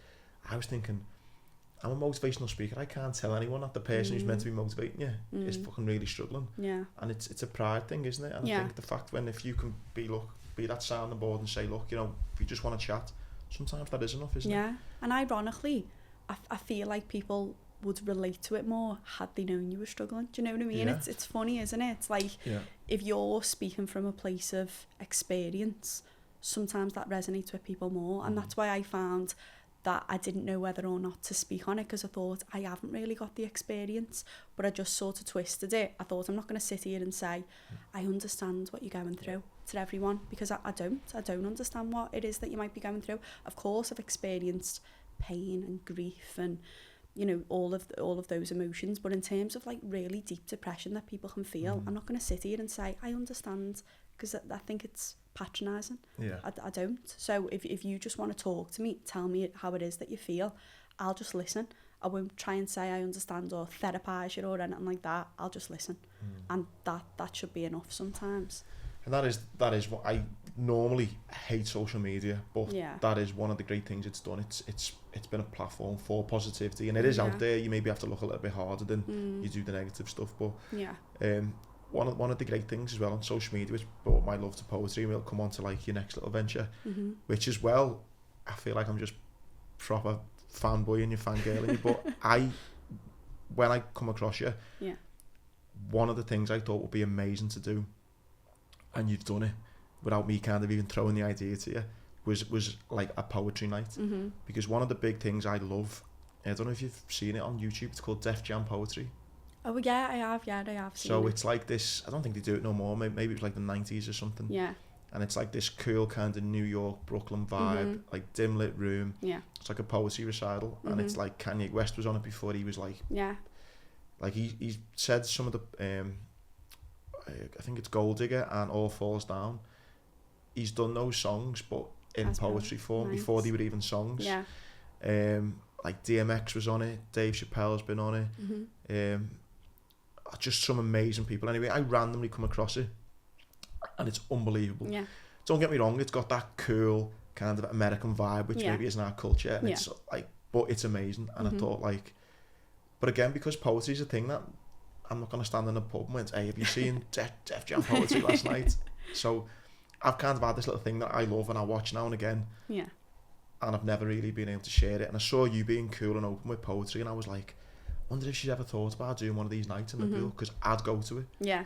I was thinking, I'm a motivational speaker. I can't tell anyone that the person who's meant to be motivating you is fucking really struggling. Yeah. And it's a pride thing, isn't it? And I think the fact if you can be that sounding board and say, look, you know, if you just want to chat, sometimes that is enough, isn't it? Yeah. And ironically, I feel like people would relate to it more had they known you were struggling. Do you know what I mean? Yeah. It's funny, isn't it? It's like if you're speaking from a place of experience, sometimes that resonates with people more. And that's why I found that I didn't know whether or not to speak on it, because I thought I haven't really got the experience, but I just sort of twisted it. I thought I'm not going to sit here and say I understand what you're going through to everyone, because I don't understand what it is that you might be going through. Of course I've experienced pain and grief and, you know, all of those emotions, but in terms of like really deep depression that people can feel, I'm not going to sit here and say I understand, because I think it's patronising. I don't. So if you just want to talk to me, tell me how it is that you feel, I'll just listen. I won't try and say I understand or therapise you or anything like that. I'll just listen, and that should be enough sometimes. And that is what I normally hate social media, but that is one of the great things it's done. It's been a platform for positivity, and it is out there. You maybe have to look a little bit harder than you do the negative stuff, but one of the great things as well on social media, which brought my love to poetry, and we'll come on to like your next little venture, which as well, I feel like I'm just proper fanboy and you fangirling you, but when I come across you, one of the things I thought would be amazing to do, and you've done it without me kind of even throwing the idea to you, was like a poetry night. Because one of the big things I love, I don't know if you've seen it on YouTube, it's called Def Jam Poetry. Oh yeah, I have seen so it. It's like this, I don't think they do it no more, maybe it was like the 90s or something. And it's like this cool kind of New York, Brooklyn vibe, like dim lit room. It's like a poetry recital, and it's like Kanye West was on it before. He was like, like he said some of the I think it's Gold Digger and All Falls Down. He's done those songs, but in as poetry form, before they were even songs. Like DMX was on it, Dave Chappelle's been on it. Just some amazing people. Anyway, I randomly come across it, and it's unbelievable. Don't get me wrong, it's got that cool kind of American vibe, which maybe isn't our culture, and it's like, but it's amazing. And I thought, like, but again, because poetry is a thing that I'm not going to stand in a pub and went, hey, have you seen Def Jam Poetry last night? So I've kind of had this little thing that I love and I watch now and again. And I've never really been able to share it. And I saw you being cool and open with poetry, and I was like, I wonder if she's ever thought about doing one of these nights in the pool, because I'd go to it.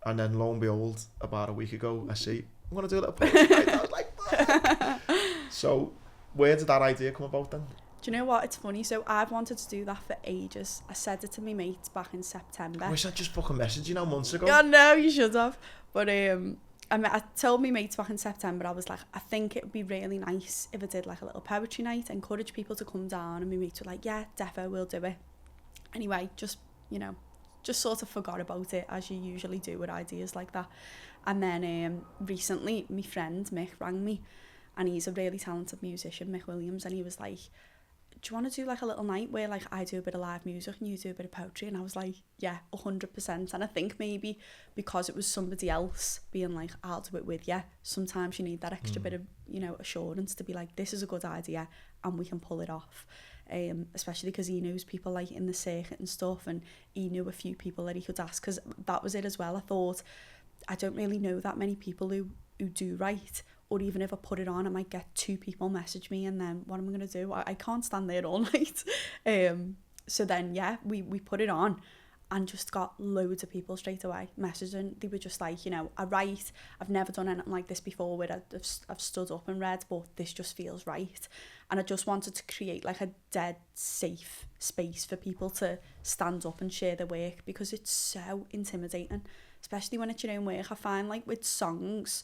And then lo and behold, about a week ago, I see, I'm going to do a little poetry night. I was like, fuck. So where did that idea come about then? Do you know what? It's funny. So I've wanted to do that for ages. I said it to my mates back in September. I wish I'd just fucking messaged you now months ago. Yeah, no, you should have. But I told my mates back in September, I was like, I think it would be really nice if I did like a little poetry night, encourage people to come down, and my mates were like, yeah, defo, we'll do it. Anyway, just sort of forgot about it, as you usually do with ideas like that. And then recently, my friend Mick rang me, and he's a really talented musician, Mick Williams, and he was like, do you want to do like a little night where like I do a bit of live music and you do a bit of poetry? And I was like, yeah, 100%. And I think maybe because it was somebody else being like, I'll do it with you, sometimes you need that extra bit of, you know, assurance to be like, this is a good idea and we can pull it off. especially because he knows people like in the circuit and stuff, and he knew a few people that he could ask, because that was it as well. I thought, I don't really know that many people who do write, or even if I put it on, I might get 2 people message me, and then what am I going to do? I can't stand there all night. So then, yeah, we put it on, and just got loads of people straight away messaging. They were just like, you know, I write, I've never done anything like this before where I've stood up and read, but this just feels right. And I just wanted to create like a dead safe space for people to stand up and share their work, because it's so intimidating, especially when it's your own work. I find like with songs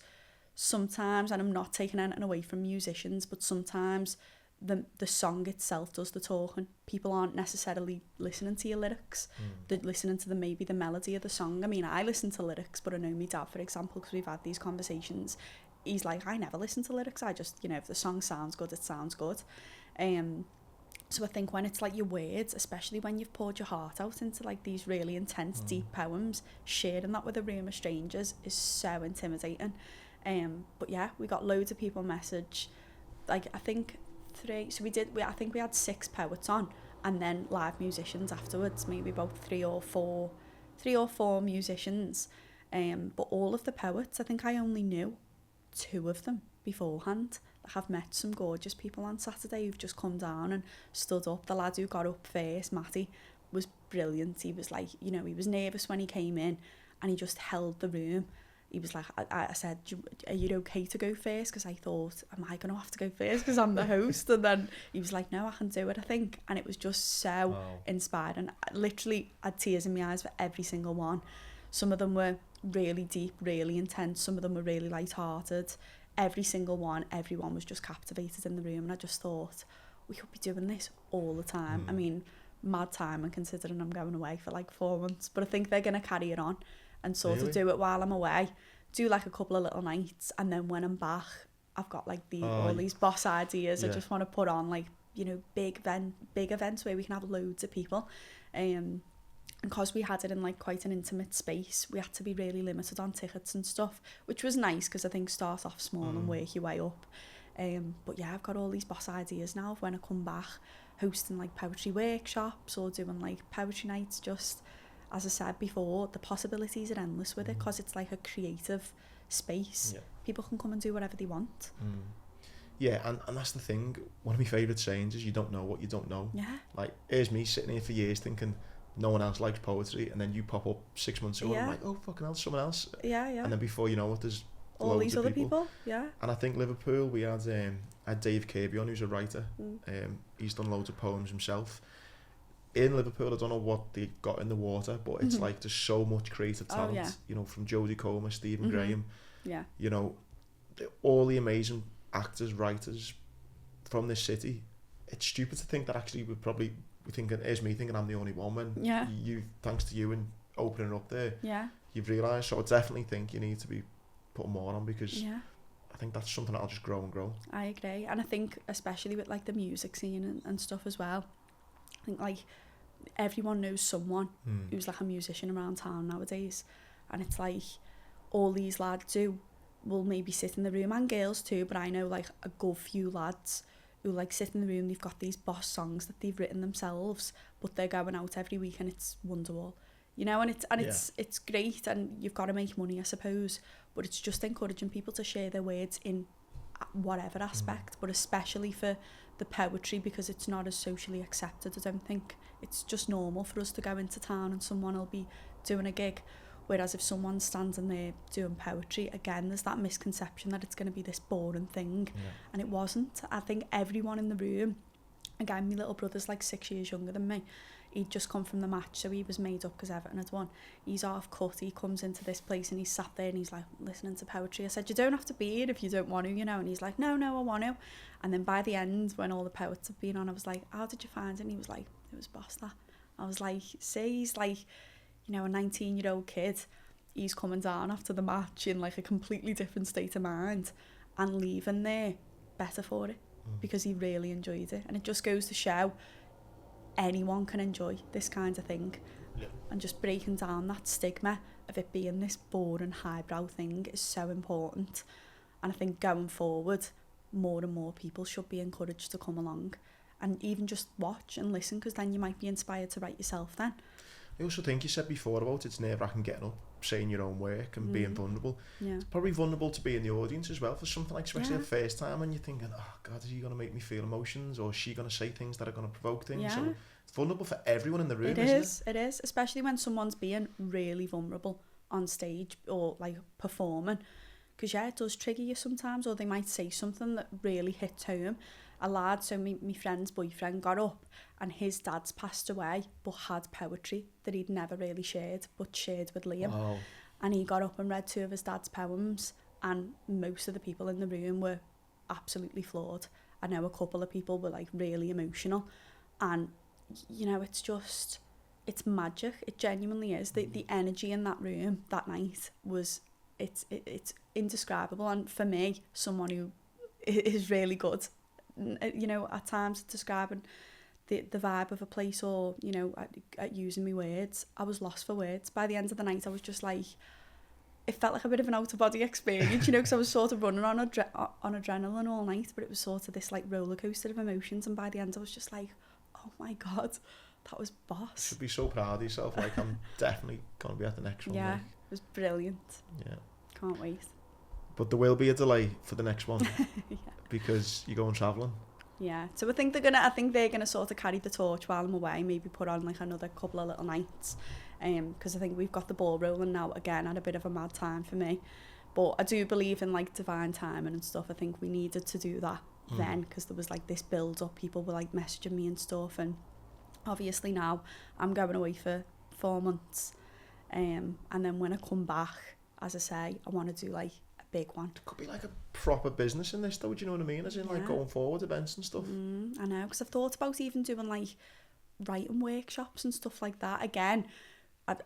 sometimes, and I'm not taking anything away from musicians, but sometimes the song itself does the talking. People aren't necessarily listening to your lyrics. They're listening to maybe the melody of the song. I mean, I listen to lyrics, but I know my dad, for example, because we've had these conversations, he's like, I never listen to lyrics. I just, you know, if the song sounds good, it sounds good. So I think when it's like your words, especially when you've poured your heart out into like these really intense, deep poems, sharing that with a room of strangers is so intimidating. But yeah, we got loads of people message. Like, I think 3, so I think we had 6 poets on, and then live musicians afterwards, maybe about 3 or 4 musicians. But all of the poets, I think I only knew 2 of them beforehand. I have met some gorgeous people on Saturday who've just come down and stood up. The lad who got up first, Matty, was brilliant. He was like, you know, he was nervous when he came in, and he just held the room. He was like, I said, are you okay to go first? Because I thought, am I going to have to go first because I'm the host? And then he was like, no, I can do it, I think. And it was just so inspiring. Literally, I had tears in my eyes for every single one. Some of them were really deep, really intense. Some of them were really light-hearted. Every single one, everyone was just captivated in the room. And I just thought, we could be doing this all the time. I mean, mad time, and considering I'm going away for like 4 months. But I think they're going to carry it on and sort of do it while I'm away. Do like a couple of little nights, and then when I'm back, I've got like all these boss ideas. I just want to put on like, you know, big events where we can have loads of people. And because we had it in like quite an intimate space, we had to be really limited on tickets and stuff, which was nice, because I think start off small and work your way up. But yeah, I've got all these boss ideas now of when I come back, hosting like poetry workshops or doing like poetry nights. Just as I said before, the possibilities are endless with it, because it's like a creative space. People can come and do whatever they want. Yeah, and that's the thing. One of my favourite sayings is, you don't know what you don't know. Yeah. Like, here's me sitting here for years thinking no one else likes poetry, and then you pop up 6 months ago and I'm like, oh, fucking hell, someone else. Yeah. And then before you know it, there's all these other people. Yeah. And I think Liverpool, we had Dave Kirby on, who's a writer. He's done loads of poems himself. In Liverpool, I don't know what they got in the water, but it's like there's so much creative talent. You know, from Jodie Comer, Stephen Graham. Yeah. You know, all the amazing actors, writers from this city. It's stupid to think that actually we're thinking, here's me thinking I'm the only one, when you, thanks to you and opening up there, you've realised. So I definitely think you need to be putting more on, because I think that's something that'll just grow and grow. I agree. And I think especially with like the music scene and stuff as well, I think like everyone knows someone who's like a musician around town nowadays, and it's like all these lads will maybe sit in the room, and girls too, but I know like a good few lads who like sit in the room, they've got these boss songs that they've written themselves, but they're going out every week and it's Wonderwall, you know, and it's great, and you've got to make money, I suppose, but it's just encouraging people to share their words in whatever aspect, but especially for the poetry, because it's not as socially accepted. I don't think it's just normal for us to go into town and someone will be doing a gig, whereas if someone's standing there doing poetry, again, there's that misconception that it's going to be this boring thing, and it wasn't. I think everyone in the room, again, my little brother's like 6 years younger than me, he'd just come from the match, so he was made up because Everton had won. He's half cut, he comes into this place and he's sat there and he's like listening to poetry. I said, you don't have to be here if you don't want to, you know, and he's like, no, I want to. And then by the end, when all the poets have been on, I was like, how did you find it? And he was like, it was boss that. I was like, see, he's like, you know, a 19-year-old kid, he's coming down after the match in like a completely different state of mind and leaving there better for it, because he really enjoyed it. And it just goes to show anyone can enjoy this kind of thing, and just breaking down that stigma of it being this boring highbrow thing is so important. And I think going forward, more and more people should be encouraged to come along and even just watch and listen, because then you might be inspired to write yourself then. I also think you said before about it's nerve-wracking getting up, saying your own work and being vulnerable. Yeah. It's probably vulnerable to be in the audience as well for something like, especially Yeah. the first time, and you're thinking, oh God, is he going to make me feel emotions, or is she going to say things that are going to provoke things? Yeah. So it's vulnerable for everyone in the room, It is, especially when someone's being really vulnerable on stage or like performing, because yeah, it does trigger you sometimes, or they might say something that really hits home. A lad, so my friend's boyfriend got up, and his dad's passed away but had poetry that he'd never really shared but shared with Liam. Wow. And he got up and read 2 of his dad's poems, and most of the people in the room were absolutely floored. I know a couple of people were like really emotional, and you know, it's just, it's magic. It genuinely is. The energy in that room that night was, it's indescribable. And for me, someone who is really good, you know, at times describing the vibe of a place, or, you know, at using my words, I was lost for words. By the end of the night, I was just like, it felt like a bit of an out-of-body experience, you know, because I was sort of running on adrenaline all night, but it was sort of this like roller coaster of emotions, and by the end I was just like, oh my God, that was boss. You should be so proud of yourself. Like, I'm definitely going to be at the next one. Yeah, like. it was brilliant. Yeah. Can't wait. But there will be a delay for the next one. Yeah. Because you're going travelling. Yeah, so I think they're gonna sort of carry the torch while I'm away, maybe put on like another couple of little nights, because I think we've got the ball rolling now again at a bit of a mad time for me. But I do believe in like divine timing and stuff. I think we needed to do that then, because there was like this build up, people were like messaging me and stuff, and obviously now I'm going away for 4 months, and then when I come back, as I say, I want to do like a big one. It could be like a proper business in this though, do you know what I mean? As in like going forward, events and stuff. I know, because I've thought about even doing like writing workshops and stuff like that. Again,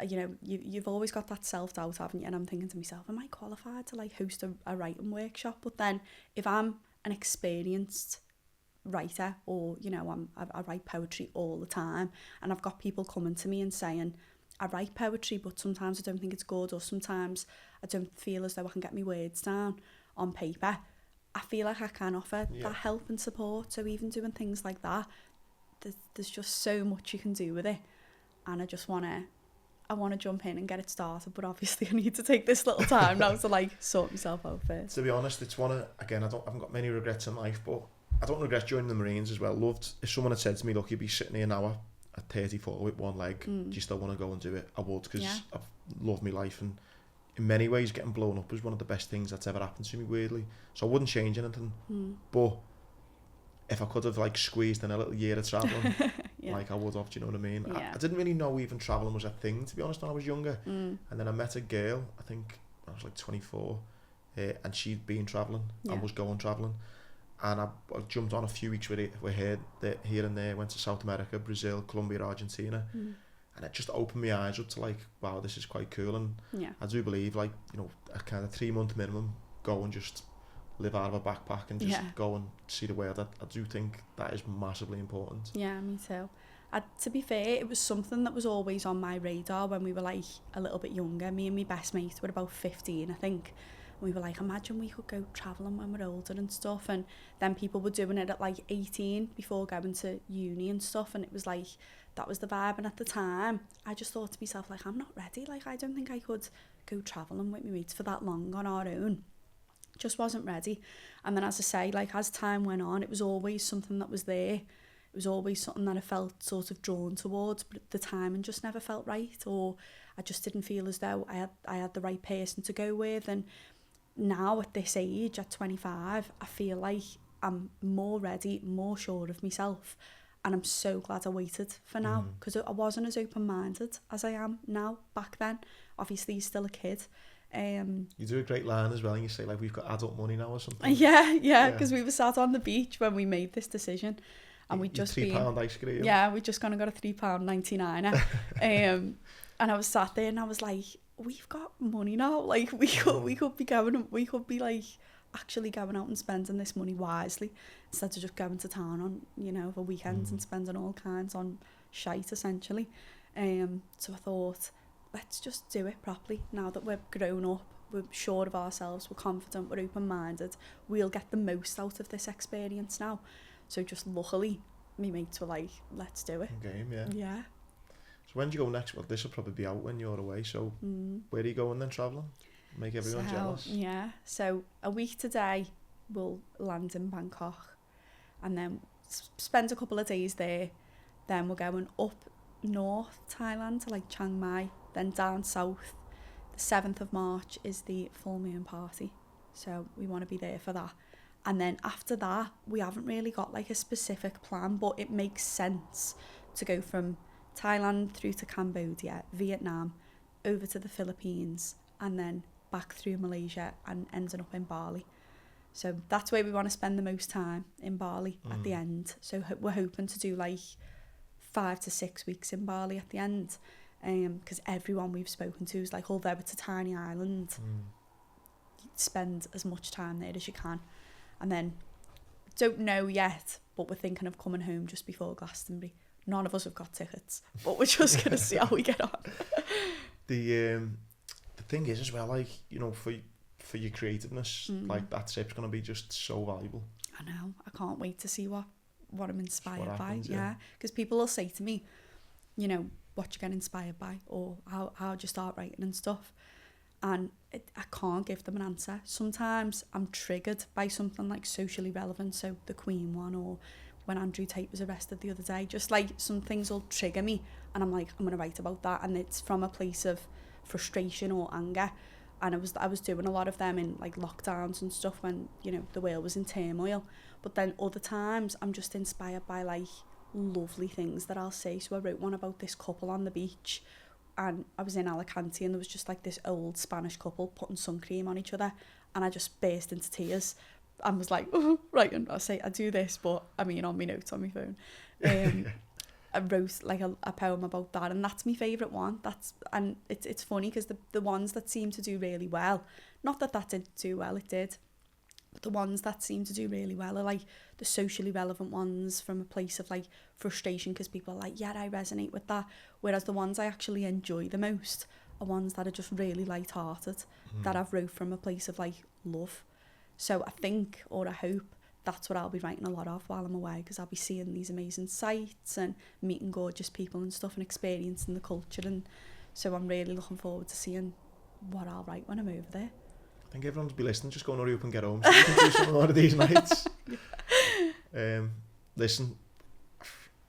you know, you've always got that self-doubt, haven't you? And I'm thinking to myself, am I qualified to like host a writing workshop? But then if I'm an experienced writer, or, you know, I write poetry all the time, and I've got people coming to me and saying, I write poetry, but sometimes I don't think it's good, or sometimes I don't feel as though I can get my words down on paper, I feel like I can offer that help and support. So even doing things like that, there's just so much you can do with it, and I want to jump in and get it started, but obviously I need to take this little time now to like sort myself out first. To be honest, it's one of, again, I haven't got many regrets in life, but I don't regret joining the Marines as well. Loved, if someone had said to me, look, you'd be sitting here now at 34 with one leg, do you still want to go and do it? I would, because I've loved my life, and in many ways getting blown up was one of the best things that's ever happened to me, weirdly. So I wouldn't change anything. But if I could have like squeezed in a little year of travelling, like I would have, do you know what I mean? I didn't really know even travelling was a thing, to be honest, when I was younger. And then I met a girl, I think I was like 24, and she'd been travelling and was going travelling. And I jumped on a few weeks with her here and there, went to South America, Brazil, Colombia, Argentina. And it just opened my eyes up to like, wow, this is quite cool. And I do believe, like, you know, a kind of 3-month minimum, go and just live out of a backpack and just go and see the world. I do think that is massively important. Yeah, me too. To be fair, it was something that was always on my radar when we were like a little bit younger. Me and my best mate were about 15, I think. We were like, imagine we could go travelling when we're older and stuff. And then people were doing it at like 18 before going to uni and stuff. And it was like, that was the vibe. And at the time, I just thought to myself, like, I'm not ready. Like, I don't think I could go travelling with my mates for that long on our own. Just wasn't ready. And then, as I say, like, as time went on, it was always something that was there. It was always something that I felt sort of drawn towards, but at the timing just never felt right, or I just didn't feel as though I had the right person to go with. And now at this age, at 25, I feel like I'm more ready, more sure of myself, and I'm so glad I waited for now, because I wasn't as open-minded as I am now. Back then, obviously you're still a kid. You do a great line as well, and you say like, we've got adult money now or something. Yeah, because we were sat on the beach when we made this decision, and we just £3 ice cream. Yeah, we just kind of got a £3.99. And I was sat there and I was like, we've got money now. Like we could be like actually going out and spending this money wisely, instead of just going to town on, you know, for weekends and spending all kinds on shite essentially. So I thought, let's just do it properly now that we're grown up, we're sure of ourselves, we're confident, we're open-minded, we'll get the most out of this experience now. So just luckily, my mates were like, let's do it. Game, yeah. Yeah. So when do you go next? Well, this will probably be out when you're away. So where are you going then, travelling? Make everyone jealous. Yeah. So a week today, we'll land in Bangkok, and then spend a couple of days there. Then we're going up north Thailand to like Chiang Mai, then down south. The 7th of March is the full moon party, so we want to be there for that. And then after that, we haven't really got like a specific plan, but it makes sense to go from Thailand through to Cambodia, Vietnam, over to the Philippines, and then back through Malaysia and ending up in Bali. So that's where we want to spend the most time, in Bali at the end. So we're hoping to do like 5 to 6 weeks in Bali at the end, because everyone we've spoken to is like, although it's a tiny island, spend as much time there as you can. And then, don't know yet, but we're thinking of coming home just before Glastonbury. None of us have got tickets, but we're just going to see how we get on. The thing is as well, like, you know, for your creativeness, like that trip's going to be just so valuable. I know. I can't wait to see what I'm inspired happens, by. Yeah, because people will say to me, you know, what you get inspired by, or how'd you start writing and stuff. And I can't give them an answer. Sometimes I'm triggered by something like socially relevant, so the Queen one, or when Andrew Tate was arrested the other day, just like some things will trigger me, and I'm like, I'm going to write about that, and it's from a place of frustration or anger. And I was doing a lot of them in like lockdowns and stuff when, you know, the world was in turmoil. But then other times I'm just inspired by like lovely things that I'll see. So I wrote one about this couple on the beach, and I was in Alicante, and there was just like this old Spanish couple putting sun cream on each other, and I just burst into tears and was like, oh, right, and I do this, but I mean on my notes on my phone. I wrote like a poem about that, and that's my favourite one. And it's funny because the ones that seem to do really well, not that did do well, it did, but the ones that seem to do really well are like the socially relevant ones from a place of like frustration, because people are like, yeah, I resonate with that. Whereas the ones I actually enjoy the most are ones that are just really light-hearted, that I've wrote from a place of like love. So I think, or I hope, that's what I'll be writing a lot of while I'm away, because I'll be seeing these amazing sights and meeting gorgeous people and stuff and experiencing the culture. And so I'm really looking forward to seeing what I'll write when I'm over there. I think everyone's be listening, just go and hurry up and get home so you can do something one of these nights. Listen,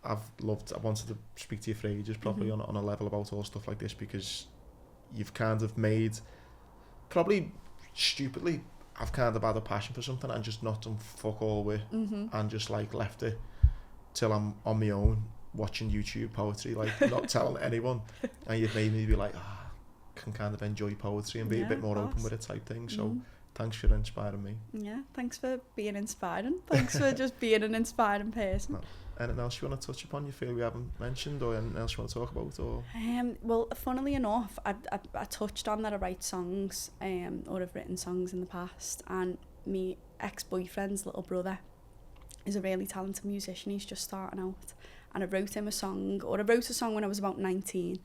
I wanted to speak to you for ages, probably on a level about all stuff like this, because you've kind of made, probably stupidly, I've kind of had a passion for something and just not done fuck all with, and just like left it till I'm on my own watching YouTube poetry, like not telling anyone, and you've made me be like, can kind of enjoy poetry and be a bit more open with it type thing. So thanks for inspiring me. Yeah, thanks for being inspiring. Thanks for just being an inspiring person. Anything else you want to touch upon you feel we haven't mentioned, or anything else you want to talk about? Or well, funnily enough, I touched on that I write songs, or have written songs in the past, and my ex-boyfriend's little brother is a really talented musician. He's just starting out, and I wrote him a song, or I wrote a song when I was about 19,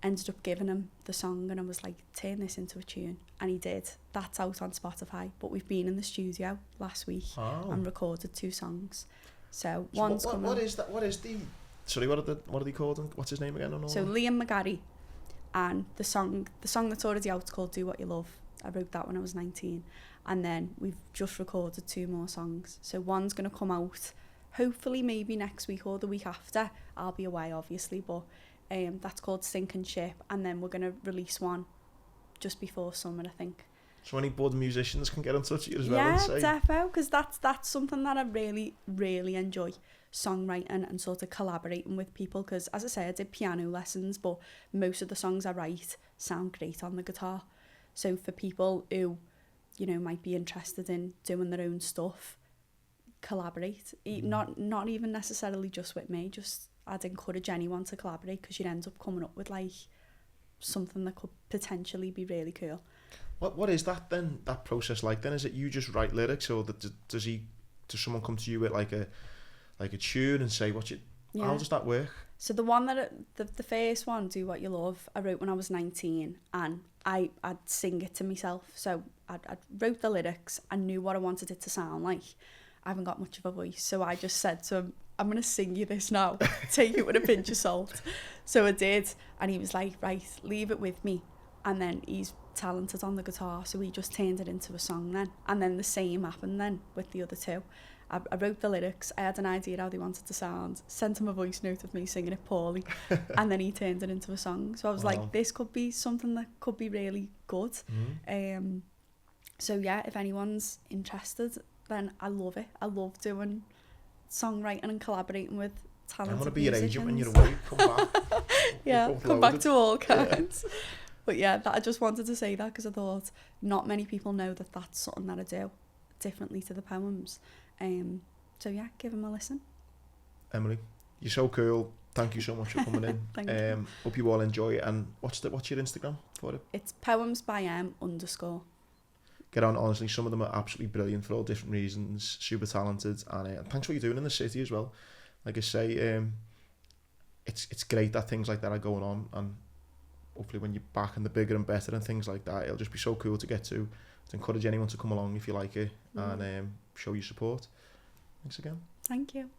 ended up giving him the song, and I was like, turn this into a tune, and he did. That's out on Spotify, but we've been in the studio last week and recorded 2 songs. So one's coming. What is that? What is the? Sorry, what are they called? What's his name again? So Liam McGarry, and the song that's already out is called "Do What You Love." I wrote that when I was 19, and then we've just recorded 2 more songs. So one's gonna come out, hopefully maybe next week or the week after. I'll be away, obviously, but that's called "Sinking Ship," and then we're gonna release one just before summer, I think. So any budding musicians can get in touch with you as well. Yeah, defo, because that's something that I really, really enjoy, songwriting and sort of collaborating with people. Because as I say, I did piano lessons, but most of the songs I write sound great on the guitar. So for people who, you know, might be interested in doing their own stuff, collaborate. Not even necessarily just with me. Just I'd encourage anyone to collaborate, because you'd end up coming up with like something that could potentially be really cool. What is that then? That process like then? Is it you just write lyrics, or does someone come to you with like a tune and say what you? Yeah. How does that work? So the one the first one, "Do What You Love," I wrote when I was 19, and I'd sing it to myself. So I wrote the lyrics. I knew what I wanted it to sound like. I haven't got much of a voice, so I just said to him, I'm going to sing you this now. Take it with a pinch of salt. So I did. And he was like, right, leave it with me. And then he's talented on the guitar, so he just turned it into a song then. And then the same happened then with the other two. I wrote the lyrics, I had an idea how they wanted to sound, sent him a voice note of me singing it poorly, and then he turned it into a song. So I was like, this could be something that could be really good. So yeah, if anyone's interested, then I love it. I love doing songwriting and collaborating with talented I'm going to be musicians. your agent when you're away. Come back. Yeah, come back to all kinds. Yeah. But yeah, I just wanted to say that because I thought not many people know that that's something that I do differently to the poems. So yeah, give them a listen. Emily, you're so cool. Thank you so much for coming in. Thank you. Hope you all enjoy it. And what's your Instagram for it? It's poems_by_. Get on, honestly, some of them are absolutely brilliant for all different reasons, super talented, and thanks for what you're doing in the city as well. Like I say, it's great that things like that are going on, and hopefully when you're back and the bigger and better and things like that, it'll just be so cool to get to encourage anyone to come along if you like it and show your support. Thanks again. Thank you.